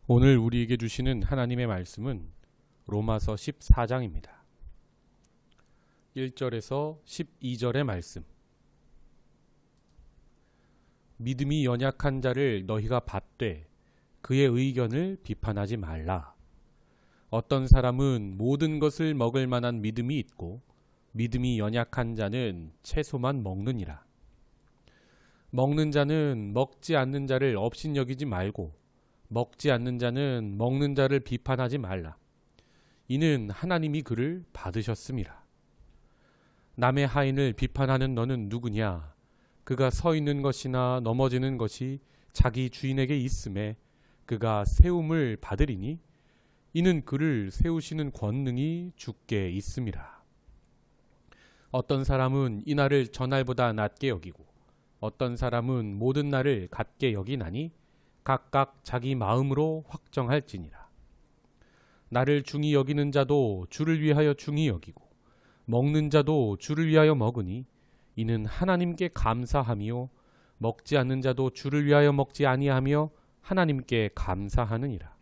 오늘 우리에게 주시는 하나님의 말씀은 로마서 14장입니다. 1절에서 12절의 말씀. 믿음이 연약한 자를 너희가 받되 그의 의견을 비판하지 말라. 어떤 사람은 모든 것을 먹을 만한 믿음이 있고 믿음이 연약한 자는 채소만 먹느니라. 먹는 자는 먹지 않는 자를 업신여기지 말고 먹지 않는 자는 먹는 자를 비판하지 말라. 이는 하나님이 그를 받으셨음이라. 남의 하인을 비판하는 너는 누구냐? 그가 서 있는 것이나 넘어지는 것이 자기 주인에게 있음에 그가 세움을 받으리니 이는 그를 세우시는 권능이 주께 있음이라. 어떤 사람은 이 날을 저날보다 낮게 여기고 어떤 사람은 모든 날을 같게 여기나니 각각 자기 마음으로 확정할지니라. 나를 중히 여기는 자도 주를 위하여 중히 여기고 먹는 자도 주를 위하여 먹으니 이는 하나님께 감사하며 먹지 않는 자도 주를 위하여 먹지 아니하며 하나님께 감사하느니라.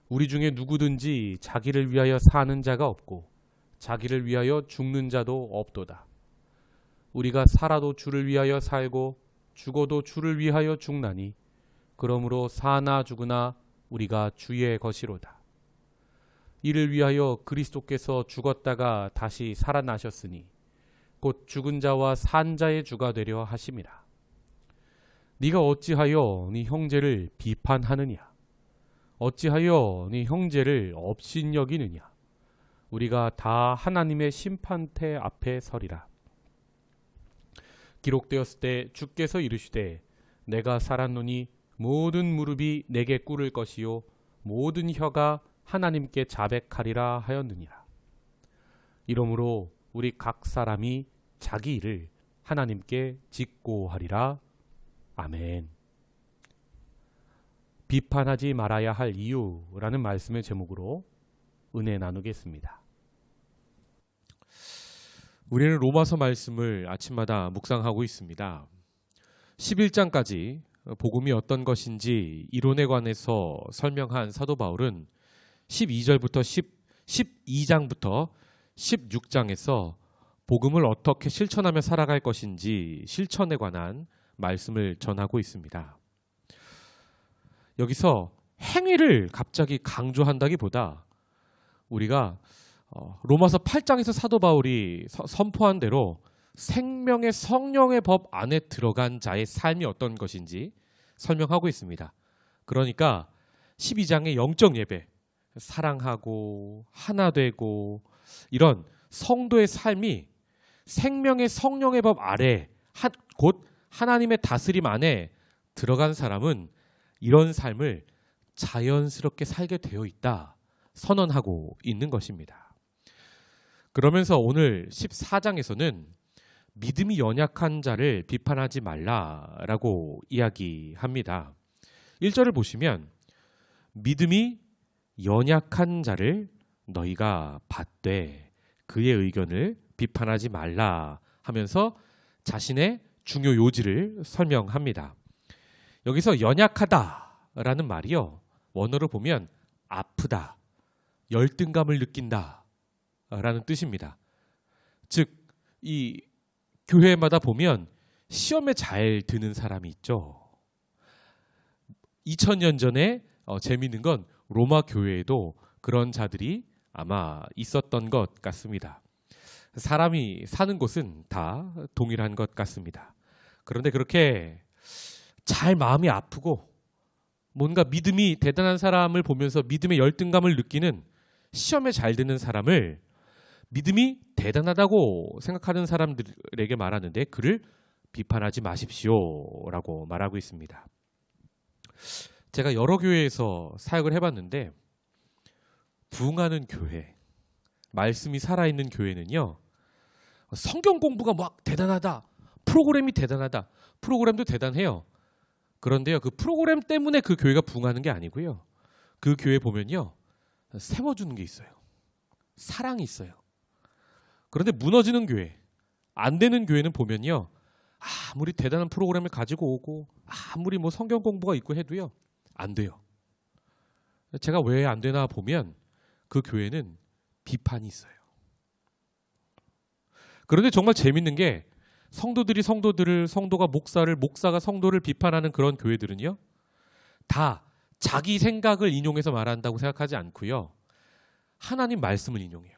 우리 중에 누구든지 자기를 위하여 사는 자가 없고 자기를 위하여 죽는 자도 없도다. 우리가 살아도 주를 위하여 살고 죽어도 주를 위하여 죽나니 그러므로 사나 죽으나 우리가 주의 것이로다. 이를 위하여 그리스도께서 죽었다가 다시 살아나셨으니 곧 죽은 자와 산 자의 주가 되려 하심이라. 네가 어찌하여 네 형제를 비판하느냐? 어찌하여 네 형제를 업신여기느냐? 우리가 다 하나님의 심판대 앞에 서리라. 기록되었을 때 주께서 이르시되 내가 살았노니 모든 무릎이 내게 꿇을 것이요 모든 혀가 하나님께 자백하리라 하였느니라. 이러므로 우리 각 사람이 자기 일을 하나님께 직고하리라. 아멘. 비판하지 말아야 할 이유라는 말씀의 제목으로 은혜 나누겠습니다. 우리는 로마서 말씀을 아침마다 묵상하고 있습니다. 11장까지 복음이 어떤 것인지 이론에 관해서 설명한 사도 바울은 12장부터 16장에서 복음을 어떻게 실천하며 살아갈 것인지 실천에 관한 말씀을 전하고 있습니다. 여기서 행위를 갑자기 강조한다기보다 우리가 로마서 8장에서 사도 바울이 선포한 대로 생명의 성령의 법 안에 들어간 자의 삶이 어떤 것인지 설명하고 있습니다. 그러니까 12장의 영적 예배, 사랑하고 하나 되고 이런 성도의 삶이 생명의 성령의 법 아래 곧 하나님의 다스림 안에 들어간 사람은 이런 삶을 자연스럽게 살게 되어 있다 선언하고 있는 것입니다. 그러면서 오늘 14장에서는 믿음이 연약한 자를 비판하지 말라라고 이야기합니다. 1절을 보시면 믿음이 연약한 자를 너희가 받되 그의 의견을 비판하지 말라 하면서 자신의 중요 요지를 설명합니다. 여기서 연약하다라는 말이요, 원어로 보면 아프다, 열등감을 느낀다 라는 뜻입니다. 즉 이 교회마다 보면 시험에 잘 드는 사람이 있죠. 2000년 전에 재미있는 건 로마 교회에도 그런 자들이 아마 있었던 것 같습니다. 사람이 사는 곳은 다 동일한 것 같습니다. 그런데 그렇게 잘 마음이 아프고 뭔가 믿음이 대단한 사람을 보면서 믿음의 열등감을 느끼는 시험에 잘 드는 사람을 믿음이 대단하다고 생각하는 사람들에게 말하는데 그를 비판하지 마십시오라고 말하고 있습니다. 제가 여러 교회에서 사역을 해봤는데 부흥하는 교회, 말씀이 살아있는 교회는요, 성경 공부가 막 대단하다, 프로그램이 대단하다, 프로그램도 대단해요. 그런데요, 그 프로그램 때문에 그 교회가 부흥하는 게 아니고요, 그 교회 보면요 세워주는 게 있어요. 사랑이 있어요. 그런데 무너지는 교회, 안 되는 교회는 보면요, 아무리 대단한 프로그램을 가지고 오고 아무리 뭐 성경 공부가 있고 해도요 안 돼요. 제가 왜 안 되나 보면 그 교회는 비판이 있어요. 그런데 정말 재밌는 게 성도들이 성도들을, 성도가 목사를, 목사가 성도를 비판하는 그런 교회들은요, 다 자기 생각을 인용해서 말한다고 생각하지 않고요, 하나님 말씀을 인용해요.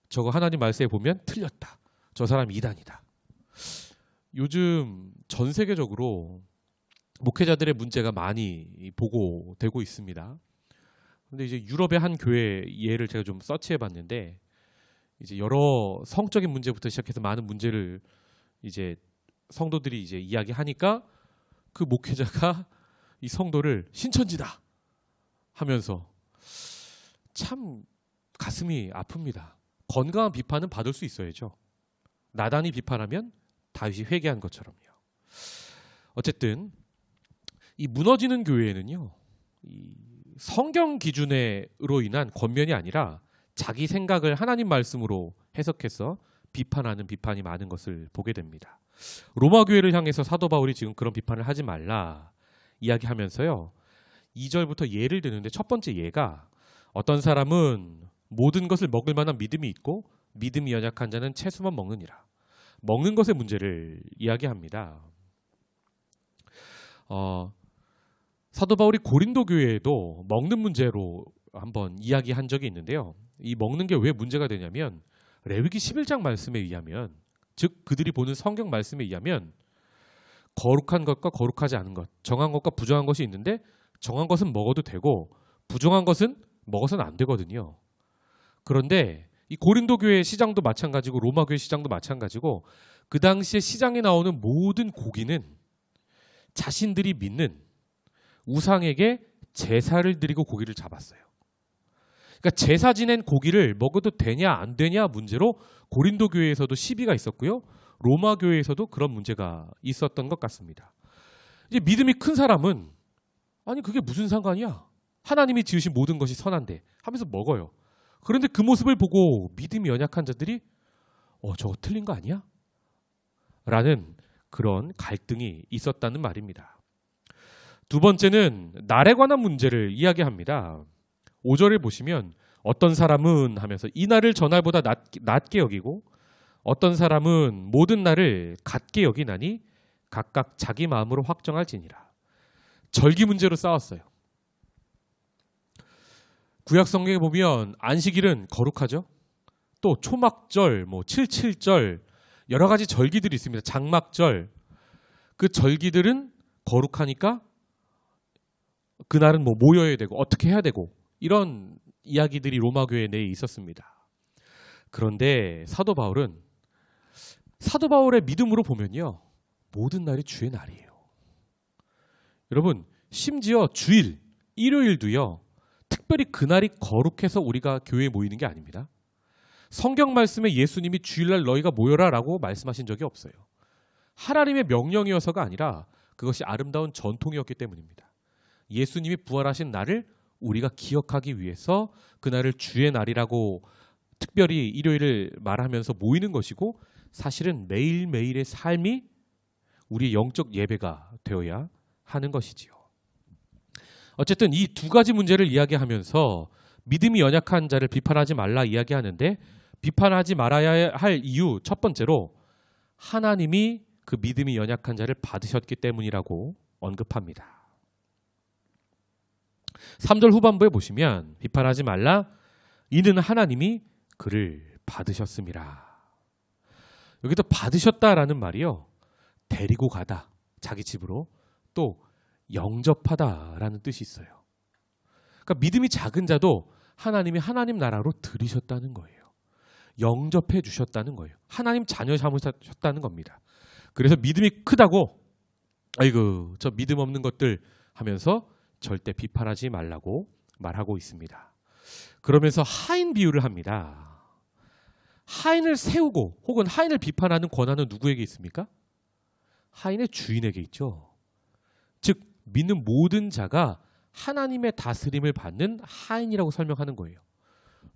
저거 하나님 말씀에 보면 틀렸다. 저 사람 이단이다. 요즘 전 세계적으로 목회자들의 문제가 많이 보고되고 있습니다. 근데 이제 유럽의 한 교회 예를 제가 좀 서치해 봤는데, 이제 여러 성적인 문제부터 시작해서 많은 문제를 이제 성도들이 이제 이야기하니까 그 목회자가 이 성도를 신천지다 하면서 참 가슴이 아픕니다. 건강한 비판은 받을 수 있어야죠. 나단히 비판하면 다윗이 회개한 것처럼요. 어쨌든 이 무너지는 교회에는요, 이 성경 기준으로 인한 권면이 아니라 자기 생각을 하나님 말씀으로 해석해서 비판하는 비판이 많은 것을 보게 됩니다. 로마 교회를 향해서 사도 바울이 지금 그런 비판을 하지 말라 이야기하면서요, 2절부터 예를 드는데, 첫 번째 예가 어떤 사람은 모든 것을 먹을 만한 믿음이 있고 믿음이 연약한 자는 채소만 먹느니라. 먹는 것의 문제를 이야기합니다. 사도 바울이 고린도 교회에도 먹는 문제로 한번 이야기한 적이 있는데요. 이 먹는 게 왜 문제가 되냐면, 레위기 11장 말씀에 의하면, 즉 그들이 보는 성경 말씀에 의하면 거룩한 것과 거룩하지 않은 것, 정한 것과 부정한 것이 있는데, 정한 것은 먹어도 되고 부정한 것은 먹어서는 안 되거든요. 그런데 이 고린도 교회 시장도 마찬가지고 로마 교회 시장도 마찬가지고, 그 당시에 시장에 나오는 모든 고기는 자신들이 믿는 우상에게 제사를 드리고 고기를 잡았어요. 그러니까 제사 지낸 고기를 먹어도 되냐 안 되냐 문제로 고린도 교회에서도 시비가 있었고요, 로마 교회에서도 그런 문제가 있었던 것 같습니다. 이제 믿음이 큰 사람은 아니 그게 무슨 상관이야? 하나님이 지으신 모든 것이 선한데 하면서 먹어요. 그런데 그 모습을 보고 믿음이 연약한 자들이 저거 틀린 거 아니야? 라는 그런 갈등이 있었다는 말입니다. 두 번째는 날에 관한 문제를 이야기합니다. 5절에 보시면 어떤 사람은 하면서 이 날을 전날보다 낮게 여기고 어떤 사람은 모든 날을 같게 여기나니 각각 자기 마음으로 확정할지니라. 절기 문제로 싸웠어요. 구약 성경에 보면 안식일은 거룩하죠. 또 초막절, 77절 여러 가지 절기들이 있습니다. 장막절. 그 절기들은 거룩하니까 그날은 모여야 되고 어떻게 해야 되고 이런 이야기들이 로마 교회 내에 있었습니다. 그런데 사도 바울의 믿음으로 보면요, 모든 날이 주의 날이에요. 여러분, 심지어 주일, 일요일도요, 특별히 그날이 거룩해서 우리가 교회에 모이는 게 아닙니다. 성경 말씀에 예수님이 주일날 너희가 모여라 라고 말씀하신 적이 없어요. 하나님의 명령이어서가 아니라 그것이 아름다운 전통이었기 때문입니다. 예수님이 부활하신 날을 우리가 기억하기 위해서 그날을 주의 날이라고 특별히 일요일을 말하면서 모이는 것이고, 사실은 매일매일의 삶이 우리의 영적 예배가 되어야 하는 것이지요. 어쨌든 이 두 가지 문제를 이야기하면서 믿음이 연약한 자를 비판하지 말라 이야기하는데, 비판하지 말아야 할 이유 첫 번째로 하나님이 그 믿음이 연약한 자를 받으셨기 때문이라고 언급합니다. 3절 후반부에 보시면 비판하지 말라, 이는 하나님이 그를 받으셨음이라. 여기서 받으셨다라는 말이요, 데리고 가다, 자기 집으로, 또 영접하다라는 뜻이 있어요. 그러니까 믿음이 작은 자도 하나님이 하나님 나라로 들이셨다는 거예요. 영접해 주셨다는 거예요. 하나님 자녀 삼으셨다는 겁니다. 그래서 믿음이 크다고 아이고 저 믿음 없는 것들 하면서 절대 비판하지 말라고 말하고 있습니다. 그러면서 하인 비유를 합니다. 하인을 세우고 혹은 하인을 비판하는 권한은 누구에게 있습니까? 하인의 주인에게 있죠. 즉 믿는 모든 자가 하나님의 다스림을 받는 하인이라고 설명하는 거예요.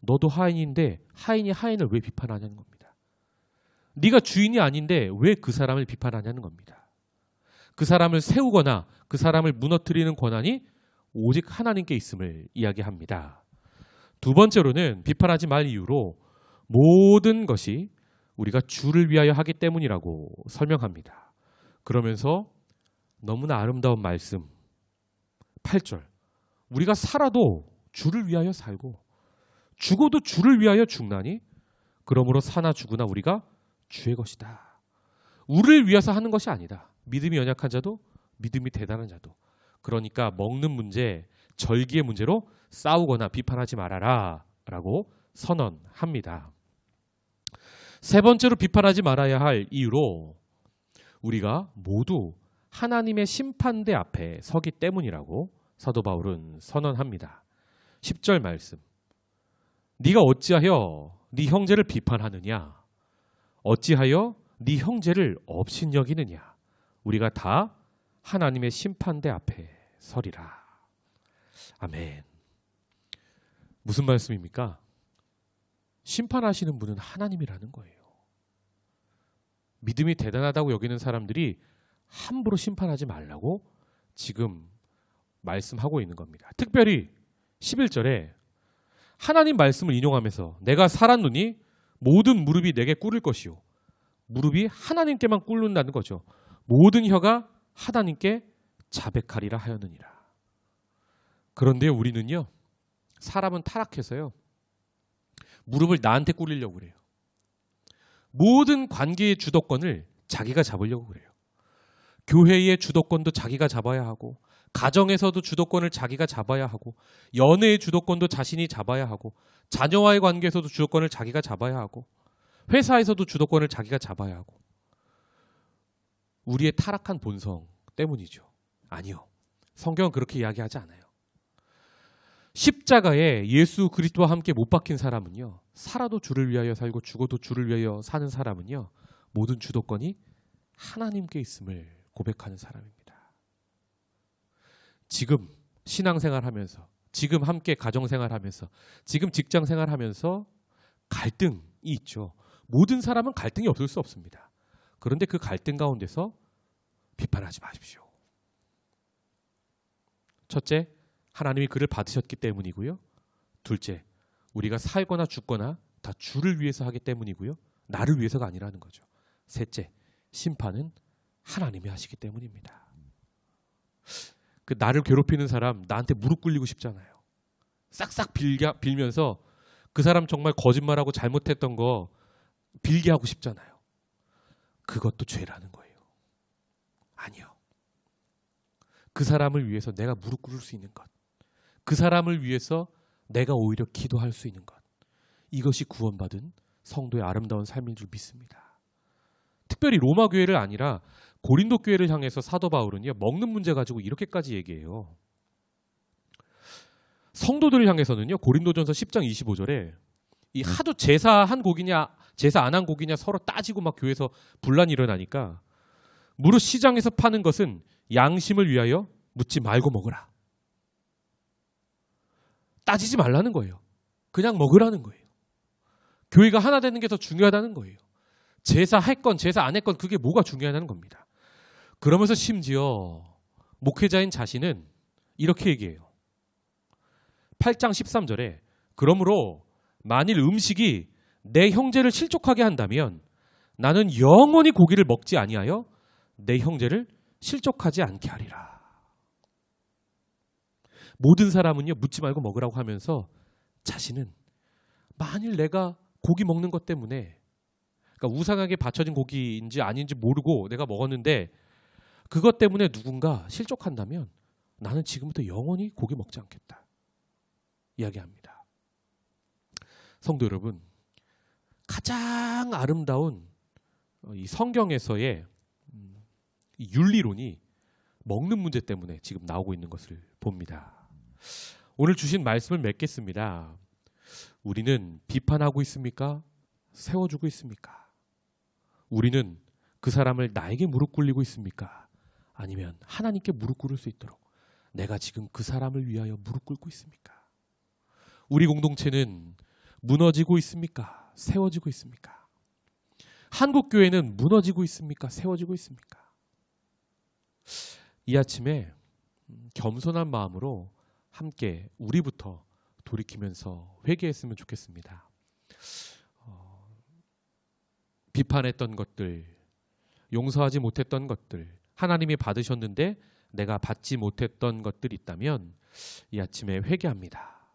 너도 하인인데 하인이 하인을 왜 비판하냐는 겁니다. 네가 주인이 아닌데 왜 그 사람을 비판하냐는 겁니다. 그 사람을 세우거나 그 사람을 무너뜨리는 권한이 오직 하나님께 있음을 이야기합니다. 두 번째로는 비판하지 말 이유로 모든 것이 우리가 주를 위하여 하기 때문이라고 설명합니다. 그러면서 너무나 아름다운 말씀 8절 우리가 살아도 주를 위하여 살고 죽어도 주를 위하여 죽나니 그러므로 사나 죽으나 우리가 주의 것이다. 우리를 위해서 하는 것이 아니다. 믿음이 연약한 자도 믿음이 대단한 자도 그러니까 먹는 문제, 절기의 문제로 싸우거나 비판하지 말아라 라고 선언합니다. 세 번째로 비판하지 말아야 할 이유로 우리가 모두 하나님의 심판대 앞에 서기 때문이라고 사도 바울은 선언합니다. 10절 말씀 네가 어찌하여 네 형제를 비판하느냐 어찌하여 네 형제를 업신여기느냐 우리가 다 하나님의 심판대 앞에 서리라. 아멘. 무슨 말씀입니까? 심판하시는 분은 하나님이라는 거예요. 믿음이 대단하다고 여기는 사람들이 함부로 심판하지 말라고 지금 말씀하고 있는 겁니다. 특별히 11절에 하나님 말씀을 인용하면서 내가 살았노니 모든 무릎이 내게 꿇을 것이요. 무릎이 하나님께만 꿇는다는 거죠. 모든 혀가 하나님께 자백하리라 하였느니라. 그런데 우리는요. 사람은 타락해서요. 무릎을 나한테 꿇으려고 그래요. 모든 관계의 주도권을 자기가 잡으려고 그래요. 교회의 주도권도 자기가 잡아야 하고 가정에서도 주도권을 자기가 잡아야 하고 연애의 주도권도 자신이 잡아야 하고 자녀와의 관계에서도 주도권을 자기가 잡아야 하고 회사에서도 주도권을 자기가 잡아야 하고 우리의 타락한 본성 때문이죠. 아니요. 성경은 그렇게 이야기하지 않아요. 십자가에 예수 그리스도와 함께 못 박힌 사람은요. 살아도 주를 위하여 살고 죽어도 주를 위하여 사는 사람은요. 모든 주도권이 하나님께 있음을 고백하는 사람입니다. 지금 신앙생활하면서 지금 함께 가정생활하면서 지금 직장생활하면서 갈등이 있죠. 모든 사람은 갈등이 없을 수 없습니다. 그런데 그 갈등 가운데서 비판하지 마십시오. 첫째, 하나님이 그를 받으셨기 때문이고요. 둘째, 우리가 살거나 죽거나 다 주를 위해서 하기 때문이고요. 나를 위해서가 아니라는 거죠. 셋째, 심판은 하나님이 하시기 때문입니다. 그 나를 괴롭히는 사람 나한테 무릎 꿇리고 싶잖아요. 싹싹 빌면서 그 사람 정말 거짓말하고 잘못했던 거 빌게 하고 싶잖아요. 그것도 죄라는 거예요. 아니요. 그 사람을 위해서 내가 무릎 꿇을 수 있는 것. 그 사람을 위해서 내가 오히려 기도할 수 있는 것. 이것이 구원받은 성도의 아름다운 삶인 줄 믿습니다. 특별히 로마 교회를 아니라 고린도 교회를 향해서 사도 바울은요. 먹는 문제 가지고 이렇게까지 얘기해요. 성도들을 향해서는요. 고린도전서 10장 25절에 이 하도 제사한 곡이냐 제사 안 한 곡이냐 서로 따지고 막 교회에서 분란이 일어나니까 무릇 시장에서 파는 것은 양심을 위하여 묻지 말고 먹으라. 따지지 말라는 거예요. 그냥 먹으라는 거예요. 교회가 하나 되는 게 더 중요하다는 거예요. 제사 했건 제사 안 했건 그게 뭐가 중요하다는 겁니다. 그러면서 심지어 목회자인 자신은 이렇게 얘기해요. 8장 13절에 그러므로 만일 음식이 내 형제를 실족하게 한다면 나는 영원히 고기를 먹지 아니하여 내 형제를 실족하지 않게 하리라. 모든 사람은요 묻지 말고 먹으라고 하면서 자신은 만일 내가 고기 먹는 것 때문에 그러니까 우상에게 바쳐진 고기인지 아닌지 모르고 내가 먹었는데 그것 때문에 누군가 실족한다면 나는 지금부터 영원히 고기 먹지 않겠다. 이야기합니다. 성도 여러분, 가장 아름다운 이 성경에서의 이 윤리론이 먹는 문제 때문에 지금 나오고 있는 것을 봅니다. 오늘 주신 말씀을 맺겠습니다. 우리는 비판하고 있습니까? 세워주고 있습니까? 우리는 그 사람을 나에게 무릎 꿇리고 있습니까? 아니면 하나님께 무릎 꿇을 수 있도록 내가 지금 그 사람을 위하여 무릎 꿇고 있습니까? 우리 공동체는 무너지고 있습니까? 세워지고 있습니까? 한국교회는 무너지고 있습니까? 세워지고 있습니까? 이 아침에 겸손한 마음으로 함께 우리부터 돌이키면서 회개했으면 좋겠습니다. 비판했던 것들, 용서하지 못했던 것들, 하나님이 받으셨는데 내가 받지 못했던 것들이 있다면 이 아침에 회개합니다.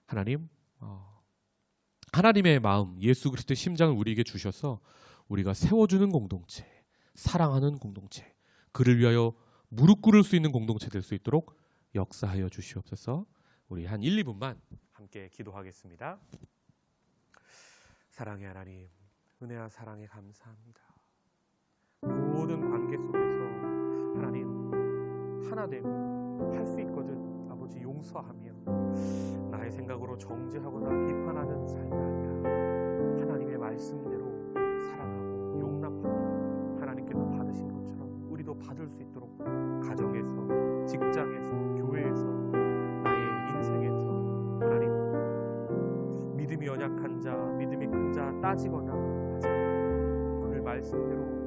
하나님, 하나님의 마음, 예수 그리스도의 심장을 우리에게 주셔서 우리가 세워주는 공동체, 사랑하는 공동체, 그를 위하여 무릎 꿇을 수 있는 공동체 될 수 있도록 역사하여 주시옵소서. 우리 한 1, 2분만 함께 기도하겠습니다. 사랑의 하나님, 은혜와 사랑에 감사합니다. 모든 관계 속에서 하나님 하나 되고 할 수 있거든. 아버지, 용서하며 나의 생각으로 정죄하거나 비판하는 삶이 아니라 하나님의 말씀대로 사랑하고 용납하고 하나님께서 받으신 것처럼 우리도 받을 수 있도록 가정에서, 직장에서, 교회에서, 나의 인생에서 하나님 믿음이 연약한 자, 믿음이 큰 자 따지거나 하지 않고 그를 말씀대로